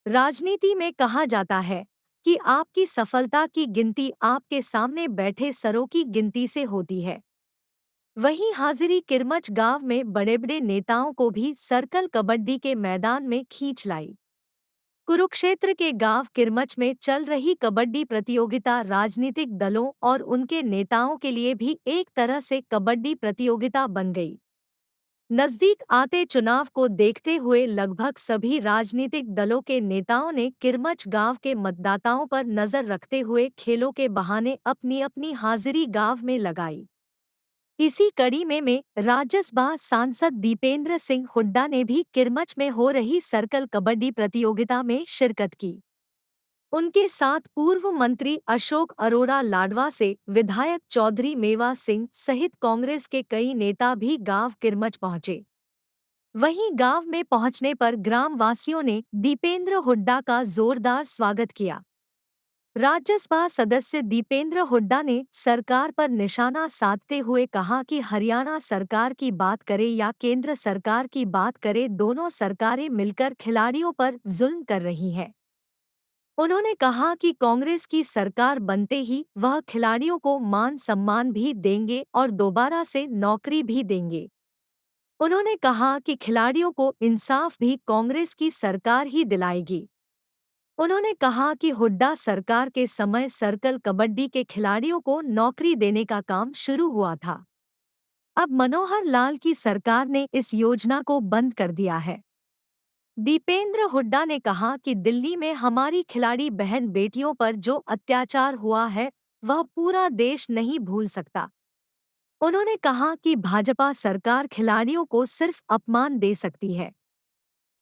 राजनीति में कहा जाता है कि आपकी सफलता की गिनती आपके सामने बैठे सरों की गिनती से होती है। वहीं हाजिरी किरमच गांव में बड़े बड़े नेताओं को भी सर्कल कबड्डी के मैदान में खींच लाई। कुरुक्षेत्र के गांव किरमच में चल रही कबड्डी प्रतियोगिता राजनीतिक दलों और उनके नेताओं के लिए भी एक तरह से कबड्डी प्रतियोगिता बन गई। नजदीक आते चुनाव को देखते हुए लगभग सभी राजनीतिक दलों के नेताओं ने किरमच गांव के मतदाताओं पर नजर रखते हुए खेलों के बहाने अपनी अपनी हाजिरी गांव में लगाई। इसी कड़ी में राज्यसभा सांसद दीपेंद्र सिंह हुड्डा ने भी किरमच में हो रही सर्कल कबड्डी प्रतियोगिता में शिरकत की। उनके साथ पूर्व मंत्री अशोक अरोड़ा लाडवा से विधायक चौधरी मेवा सिंह सहित कांग्रेस के कई नेता भी गांव किरमच पहुंचे। वहीं गांव में पहुंचने पर ग्राम वासियों ने दीपेंद्र हुड्डा का जोरदार स्वागत किया। राज्यसभा सदस्य दीपेंद्र हुड्डा ने सरकार पर निशाना साधते हुए कहा कि हरियाणा सरकार की बात करे या केंद्र सरकार की बात करे, दोनों सरकारें मिलकर खिलाड़ियों पर जुल्म कर रही हैं। उन्होंने कहा कि कांग्रेस की सरकार बनते ही वह खिलाड़ियों को मान सम्मान भी देंगे और दोबारा से नौकरी भी देंगे। उन्होंने कहा कि खिलाड़ियों को इंसाफ भी कांग्रेस की सरकार ही दिलाएगी। उन्होंने कहा कि हुड्डा सरकार के समय सर्कल कबड्डी के खिलाड़ियों को नौकरी देने का काम शुरू हुआ था। अब मनोहर लाल की सरकार ने इस योजना को बंद कर दिया है। दीपेंद्र हुड्डा ने कहा कि दिल्ली में हमारी खिलाड़ी बहन बेटियों पर जो अत्याचार हुआ है वह पूरा देश नहीं भूल सकता। उन्होंने कहा कि भाजपा सरकार खिलाड़ियों को सिर्फ अपमान दे सकती है।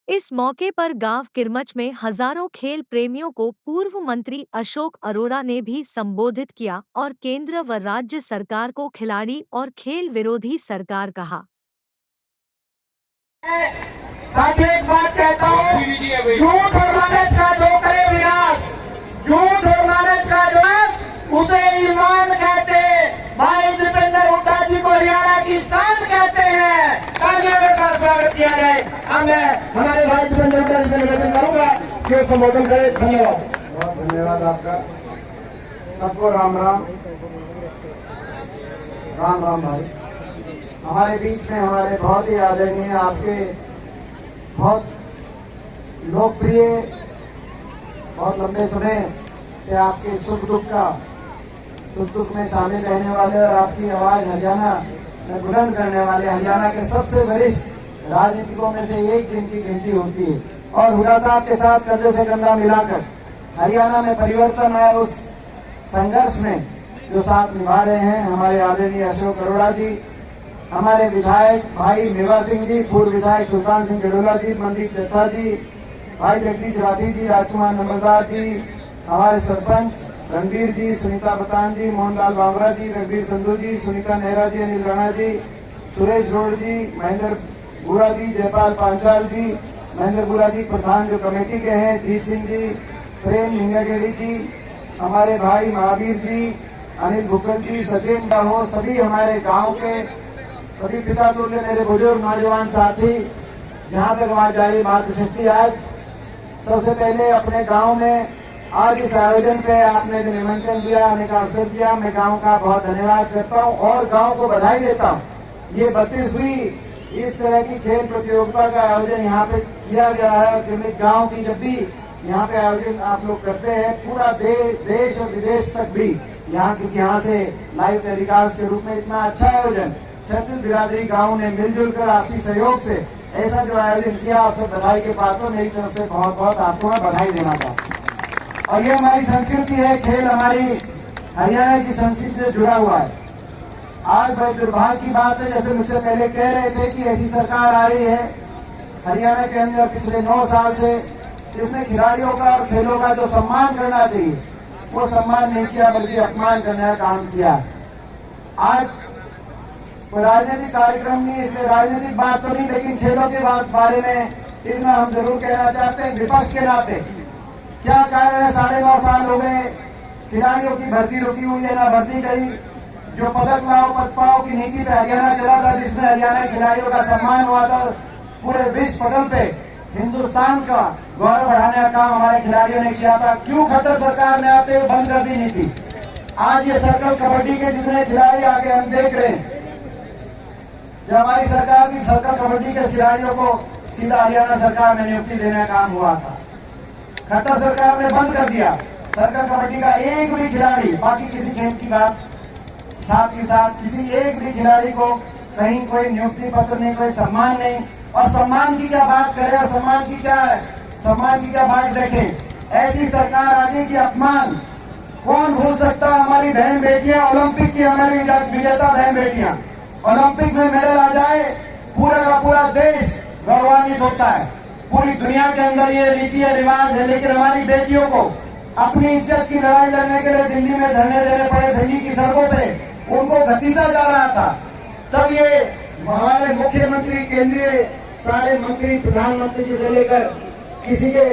इस मौके पर गांव किरमच में हजारों खेल प्रेमियों को पूर्व मंत्री अशोक अरोड़ा ने भी संबोधित किया और केंद्र व राज्य सरकार को खिलाड़ी और खेल विरोधी सरकार कहा। साथ एक बात कहता हूँ, झूठ और लालच का जो करे विनाश, झूठ और लालच का जो उसे ईमान कहते। भाई दीपेंद्र हुड्डा जी को हरियाणा की शान कहते हैं। का स्वागत किया जाए। अब मैं हमारे भाई दीपेंद्र हुड्डा जी से निवेदन करूंगा कि वो संबोधन करें। धन्यवाद। बहुत धन्यवाद आपका। सबको राम राम। राम राम भाई। हमारे बीच में हमारे बहुत ही आदरणीय, आपके बहुत लोकप्रिय, बहुत लंबे समय से आपके सुख दुख में शामिल रहने वाले और आपकी आवाज हरियाणा में बुलंद करने वाले हरियाणा के सबसे वरिष्ठ राजनीतिकों में से एक जिनकी गिनती होती है और हुड्डा साहब के साथ कंधे से कंधा मिलाकर हरियाणा में परिवर्तन आए उस संघर्ष में जो साथ निभा रहे हैं हमारे आदरणीय अशोक अरोड़ा जी, हमारे विधायक भाई मेवा सिंह जी, पूर्व विधायक सुल्तान सिंह गडोला जी, मनदीप चट्टा जी, भाई जगदीश राठी जी, राजकुमार नंबरदार जी, हमारे सरपंच रणबीर जी, सुनीता बतान जी, मोहनलाल बावरा जी, रघुवीर संधू जी, सुनीता नेहरा जी, अनिल राणा जी, सुरेश रोड जी, महेंद्र बुरा जी, जयपाल पांचाल जी, महेंद्र बुरा जी प्रधान जो कमेटी के हैं, जीत सिंह जी, प्रेम हिंगागेड़ी जी, हमारे भाई महावीर जी, अनिल भुक्कल जी, सचिन हो, सभी हमारे गांव के सभी पिता तुल्य मेरे बुजुर्ग नौजवान साथी, जहां तक आवाज जा रही मातृशक्ति, आज सबसे पहले अपने गांव में आज इस आयोजन पे आपने जो निमंत्रण दिया, आने का अवसर दिया, मैं गांव का बहुत धन्यवाद करता हूं और गांव को बधाई देता हूं। ये 32वीं इस तरह की खेल प्रतियोगिता का आयोजन यहाँ पे किया गया है। क्योंकि गांव की जब भी यहाँ पे आयोजन आप लोग करते हैं, पूरा देश और विदेश तक भी यहाँ से लाइव टेलीकास्ट के रूप में इतना अच्छा आयोजन छत्तीस बिरादरी गाँव ने मिलजुल कर आपसी सहयोग से ऐसा जो आयोजन किया, आपसे बधाई के पात्र, मेरी तरफ से बहुत बहुत आपको मैं बधाई देना चाहता हूँ। और ये हमारी संस्कृति है, खेल हमारी हरियाणा की संस्कृति से जुड़ा हुआ है। आज बड़े दुर्भाग्य की बात है, जैसे मुझसे पहले कह रहे थे कि ऐसी सरकार आ रही है हरियाणा के अंदर पिछले 9 साल से, जिसने खिलाड़ियों का और खेलों का जो सम्मान करना चाहिए वो सम्मान नहीं किया, बल्कि अपमान करने का काम किया। आज कोई राजनीतिक कार्यक्रम नहीं, इसलिए राजनीतिक बात तो नहीं, लेकिन खेलों के बारे में इतना हम जरूर कहना चाहते हैं। विपक्ष के नाते क्या कारण है, 9.5 साल हो गए खिलाड़ियों की भर्ती रुकी हुई है, ना भर्ती करी। जो पदक लाओ पद पाओ की नीति पे हरियाणा चला था, जिसमें हरियाणा खिलाड़ियों का सम्मान हुआ था पूरे विश्व पटल पे, हिंदुस्तान का गौरव बढ़ाने का काम हमारे खिलाड़ियों ने किया था। क्यों खट्टर सरकार ने आते हुए बंद कर दी नीति? आज ये सर्कल कबड्डी के जितने खिलाड़ी आगे हम देख रहे हैं, जब हमारी सरकार की सर्कल कबड्डी के खिलाड़ियों को सीधा हरियाणा सरकार में नियुक्ति देने का काम हुआ था, खट्टर सरकार ने बंद कर दिया। सर्कल कबड्डी का एक भी खिलाड़ी, बाकी किसी खेल की बात साथ ही साथ किसी एक भी खिलाड़ी को कहीं कोई नियुक्ति पत्र नहीं, कोई सम्मान नहीं। और सम्मान की क्या बात करें और सम्मान की क्या बात देखें। ऐसी सरकार आगे की अपमान कौन भूल सकता? हमारी बहन बेटियां, ओलंपिक की हमारी विजेता बहन बेटियां, ओलंपिक में मेडल आ जाए, पूरा का पूरा देश गौरवान्वित होता है। पूरी दुनिया के अंदर ये रीति रिवाज है, लेकिन हमारी बेटियों को अपनी इज्जत की लड़ाई लड़ने के लिए दिल्ली में धरने देने पड़े, दिल्ली की सड़कों पे उनको घसीटा जा रहा था। तब ये हमारे मुख्यमंत्री, केंद्रीय सारे मंत्री, प्रधानमंत्री जी से लेकर किसी के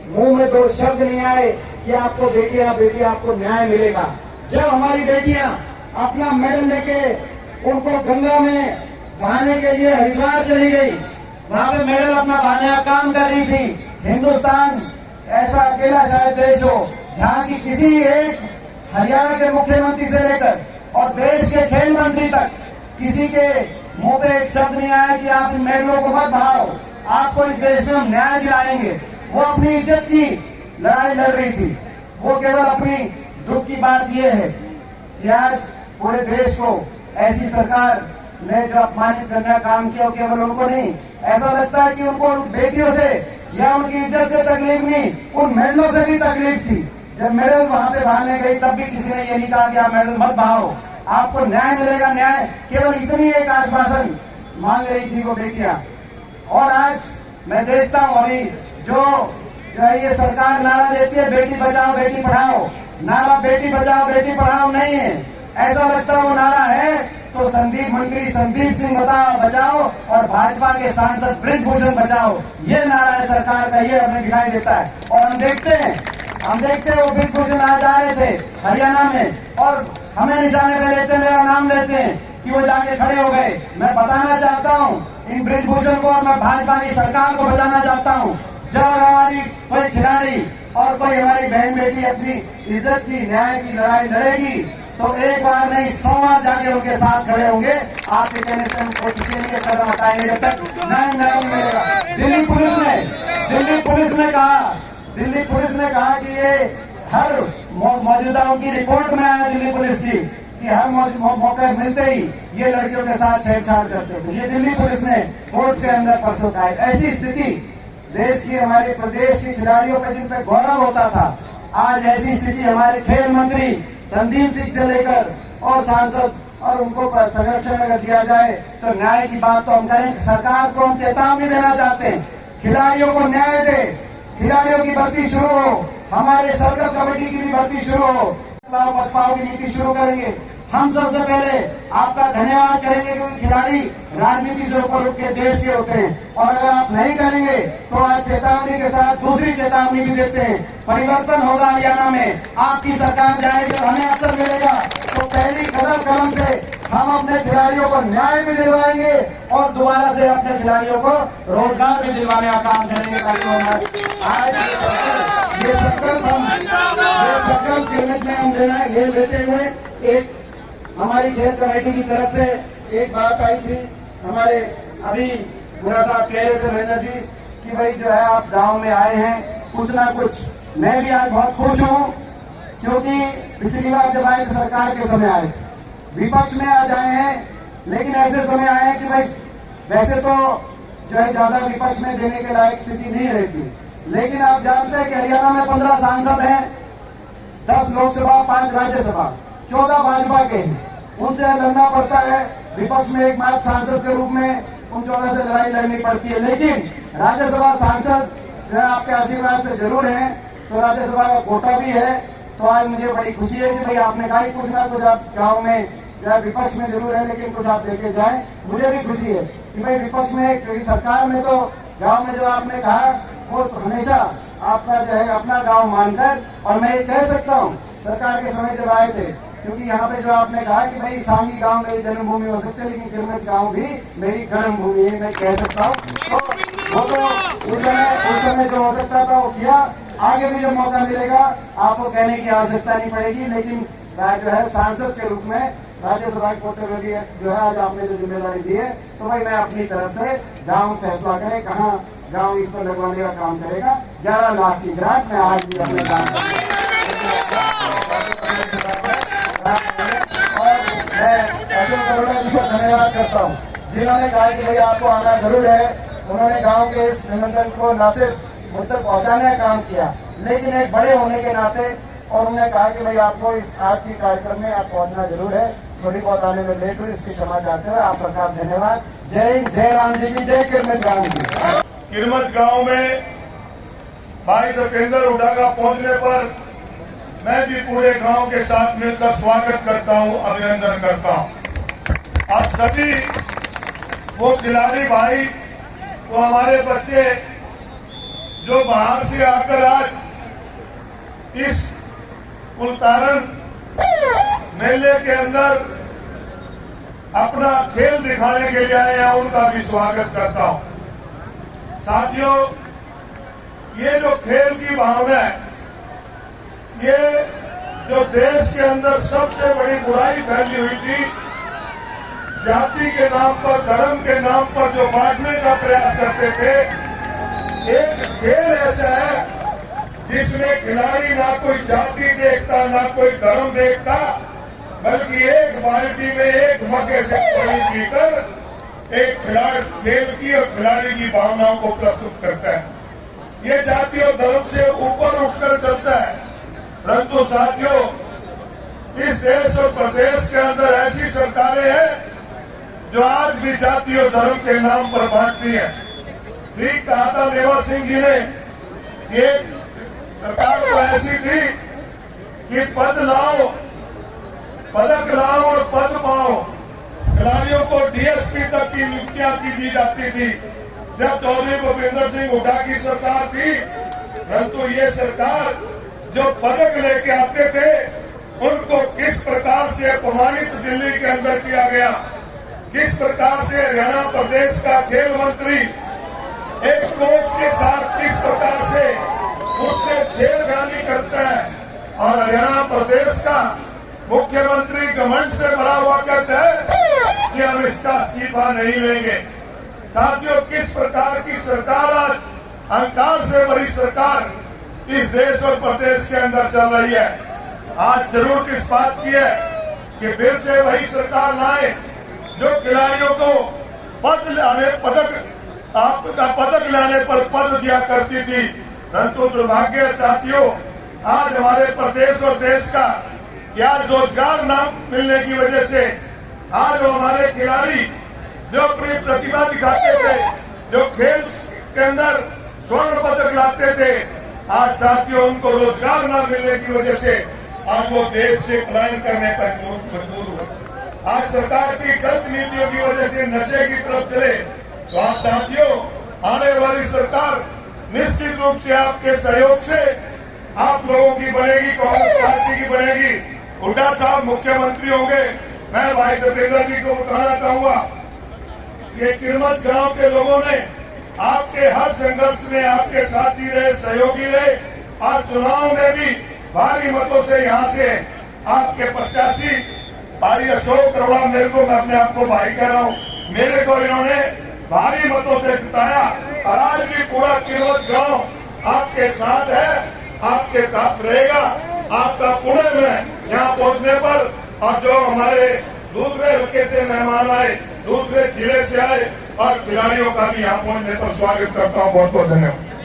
मुंह में दो शब्द नहीं आए कि आपको बेटी आपको न्याय मिलेगा। जब हमारी बेटियां अपना मेडल लेके उनको गंगा में बहाने के लिए हरिद्वार चली गई, वहां पे मेडल अपना बहाने का काम कर रही थी। हिंदुस्तान ऐसा अकेला शायद देश हो जहां की किसी एक हरियाणा के मुख्यमंत्री से लेकर और देश के खेल मंत्री तक किसी के मुंह पे एक शब्द नहीं आया कि आप इन मेडलों को मत बहाओ, आपको इस देश में हम न्याय दिलाएंगे। वो अपनी इज्जत की लड़ाई लड़ रही थी। वो केवल अपनी दुख की बात ये है कि आज पूरे देश को ऐसी सरकार ने जो अपमानित करने का काम किया, केवल उनको नहीं, ऐसा लगता है कि उनको बेटियों से या उनकी इज्जत से तकलीफ नहीं, उन मेडलों से भी तकलीफ थी। जब मेडल वहां पे बहाने गई तब भी किसी ने ये नहीं कहा कि आप मेडल मत बहाओ, आपको न्याय मिलेगा। न्याय केवल इतनी एक आश्वासन मांग रही थी वो बेटियां। और आज मैं देखता हूं अभी जो है ये सरकार नारा देती है बेटी बचाओ बेटी पढ़ाओ, नारा बेटी बचाओ बेटी पढ़ाओ नहीं है। ऐसा लगता है वो नारा है तो मंत्री संदीप सिंह बचाओ और भाजपा के सांसद बृजभूषण बचाओ, ये नारा है सरकार का, ये हमें दिखाई देता है। और हम देखते हैं वो बृजभूषण आज आ रहे थे हरियाणा में और हमें निशाने पे लेते, मेरा नाम लेते हैं कि वो जाके खड़े हो गए। मैं बताना चाहता हूँ इन बृजभूषण को और मैं भाजपा की सरकार को बताना चाहता हूँ, जब हमारी कोई खिलाड़ी और कोई हमारी बहन बेटी अपनी इज्जत की न्याय की लड़ाई लड़ेगी तो एक बार नहीं 100 बार जाके उनके साथ खड़े होंगे। आपके कहने से हम कोई किसी नहीं कदम हटाएंगे जब तक न्याय मिलेगा। दिल्ली पुलिस ने कहा कि ये हर मौजूदा उनकी रिपोर्ट में आया दिल्ली पुलिस की कि हर मौके मिलते ही ये लड़कियों के साथ छेड़छाड़ करते थे। ये दिल्ली पुलिस ने कोर्ट के अंदर परसों कहा। ऐसी स्थिति देश की, हमारे प्रदेश के खिलाड़ियों पर जिन पर गौरव होता था, आज ऐसी स्थिति हमारे खेल मंत्री संदीप सिंह से लेकर और सांसद और उनको संरक्षण अगर दिया जाए तो न्याय की बात तो हम करें। सरकार को हम चेतावनी देना चाहते हैं, खिलाड़ियों को न्याय दे, खिलाड़ियों की भर्ती शुरू हो, हमारे सर्कल कमेटी की भी भर्ती शुरू हो, बचपाओ की नीति शुरू करेंगे। हम सबसे पहले आपका धन्यवाद करेंगे क्योंकि खिलाड़ी राजनीति से ऊपर उठ के देश के होते हैं और अगर आप नहीं करेंगे तो आज चेतावनी के साथ दूसरी चेतावनी भी देते हैं। परिवर्तन होगा हरियाणा में, आपकी सरकार जाएगी और हमें अवसर मिलेगा तो पहली कदम से हम अपने खिलाड़ियों को न्याय भी दिलवाएंगे और दोबारा से अपने खिलाड़ियों को रोजगार भी दिलवाने का काम करेंगे। आज ये संकल्प में हम ये लेते हुए एक हमारी खेल कमेटी की तरफ से एक बात आई थी। हमारे अभी बुरा साहब कह रहे थे महेंद्र जी कि भाई जो है आप गांव में आए हैं कुछ ना कुछ। मैं भी आज बहुत खुश हूं क्योंकि पिछली बार जब आए तो सरकार के समय आए थे, विपक्ष में आज आए हैं, लेकिन ऐसे समय आए हैं कि भाई वैसे तो जो है ज्यादा विपक्ष में देने के लायक स्थिति नहीं रहती, लेकिन आप जानते हैं कि हरियाणा में 15 सांसद हैं, 10 लोकसभा, 5 राज्यसभा, 14 भाजपा के हैं, उनसे लड़ना पड़ता है। विपक्ष में एकमात्र सांसद के रूप में उन 14 से लड़ाई लड़नी पड़ती है, लेकिन राज्यसभा सांसद जो है आपके आशीर्वाद से जरूर है तो राज्यसभा का कोटा भी है। तो आज मुझे बड़ी खुशी है कि भाई आपने कहा कुछ ना कुछ आप गाँव में जो है विपक्ष में जरूर है लेकिन कुछ आप लेके जाए। मुझे भी खुशी है कि भाई विपक्ष में, क्योंकि सरकार में तो गाँव में जो आपने कहा वो तो हमेशा आपका जो है अपना गाँव मानकर, और मैं ये कह सकता हूँ सरकार के समय जब आए थे क्योंकि यहाँ पे जो आपने कहा कि भाई सांगी गांव मेरी जन्मभूमि हो सकती है, लेकिन किरमच गांव भी मेरी कर्म भूमि है, मैं कह सकता हूँ। तो वो तो उस समय जो हो सकता था वो किया। आगे भी जब मौका मिलेगा आपको कहने की आवश्यकता नहीं पड़ेगी, लेकिन मैं जो है सांसद के रूप में राज्यसभा के कोटे में भी जो है आज आपने जो जिम्मेदारी दी है, तो भाई मैं अपनी तरफ से गांव फैसला करे कहाँ गांव ईद पर लगवाने का काम करेगा। 11 लाख की ग्रांट मैं आज भी अपने गांव और मैं अशोक अरोड़ा जी का धन्यवाद करता हूँ, जिन्होंने कहा कि भाई आपको आना जरूर है। उन्होंने गांव के इस निमंत्रण को न सिर्फ मुझ तक पहुंचाने का काम किया, लेकिन एक बड़े होने के नाते और उन्होंने कहा कि भाई आपको इस आज के कार्यक्रम में आप पहुंचना जरूर है। थोड़ी बहुत आने में लेट हुई, इसकी क्षमा चाहते हुए आप सरकार धन्यवाद। जय हिंद, जय राम जी की जय, किरमच गांव की। किरमच गांव में भाई दीपेंद्र हुड्डा का पहुंचने पर मैं भी पूरे गांव के साथ मिलकर स्वागत करता हूं, अभिनंदन करता हूं। और सभी वो खिलाड़ी भाई, वो हमारे बच्चे जो बाहर से आकर आज इस उल्टारण मेले के अंदर अपना खेल दिखाने के लिए आए हैं, उनका भी स्वागत करता हूं। साथियों, ये जो खेल की भावना है, ये जो देश के अंदर सबसे बड़ी बुराई फैली हुई थी, जाति के नाम पर, धर्म के नाम पर जो बांटने का प्रयास करते थे, एक खेल ऐसा है जिसमें खिलाड़ी ना कोई जाति देखता, ना कोई धर्म देखता, बल्कि एक बाल्टी में एक मग से पानी पीकर एक खिलाड़ी खेल की और खिलाड़ी की भावनाओं को प्रस्तुत करता है। ये जाति और धर्म से ऊपर उठकर चलता है। परंतु साथियों, इस देश और प्रदेश के अंदर ऐसी सरकारें हैं जो आज भी जाति और धर्म के नाम पर बांटती है। ठीक कहा था मेवा सिंह जी ने, एक सरकार तो ऐसी थी कि पद लाओ, पदक लाओ और पद पाओ। खिलाड़ियों को डीएसपी तक की नियुक्तियां की दी जाती थी जब चौधरी भूपेंद्र सिंह हुड्डा की सरकार थी। परंतु ये सरकार जो पदक लेके आते थे, उनको किस प्रकार से अपमानित दिल्ली के अंदर किया गया, किस प्रकार से हरियाणा प्रदेश का खेल मंत्री एक कोच के साथ किस प्रकार से उससे छेड़खानी करता है, और हरियाणा प्रदेश का मुख्यमंत्री घमंड से भरा हुआ कहता है कि हम इसका इस्तीफा नहीं लेंगे। साथियों, किस प्रकार की सरकार आज, अहंकार से भरी सरकार इस देश और प्रदेश के अंदर चल रही है। आज जरूरत इस बात की है कि फिर से वही सरकार लाए जो खिलाड़ियों को पदक लाने पर पद दिया करती थी। परंतु दुर्भाग्य साथियों, आज हमारे प्रदेश और देश का क्या रोजगार न मिलने की वजह से आज हमारे खिलाड़ी जो अपनी प्रतिभा दिखाते थे, जो खेल के अंदर स्वर्ण पदक लाते थे, आज साथियों उनको रोजगार न मिलने की वजह से आज वो देश से पलायन करने पर मजबूर हुए। आज सरकार की गलत नीतियों की वजह से नशे की तरफ चले, तो आज साथियों आने वाली सरकार निश्चित रूप से आपके सहयोग से आप लोगों की बनेगी, कांग्रेस पार्टी की बनेगी। हुड्डा साहब मुख्यमंत्री होंगे। मैं भाई दीपेंद्र जी को बताना चाहूंगा, ये किरमच गांव के लोगों ने आपके हर संघर्ष में आपके साथी रहे, सहयोगी रहे, और चुनाव में भी भारी मतों से यहाँ से आपके प्रत्याशी भाई अशोक अरोड़ा, मेरे को, मैं अपने आप को भाई कह रहा हूँ, मेरे को इन्होंने भारी मतों से जिताया, और आज भी पूरा किरमच गांव आपके साथ है, आपके साथ रहेगा। आपका पुणे में यहाँ पहुंचने पर, और जो हमारे दूसरे हल्के से मेहमान आए, दूसरे जिले से आए, और खिलाड़ियों का भी यहाँ पहुंचने पर स्वागत करता हूँ। बहुत बहुत धन्यवाद।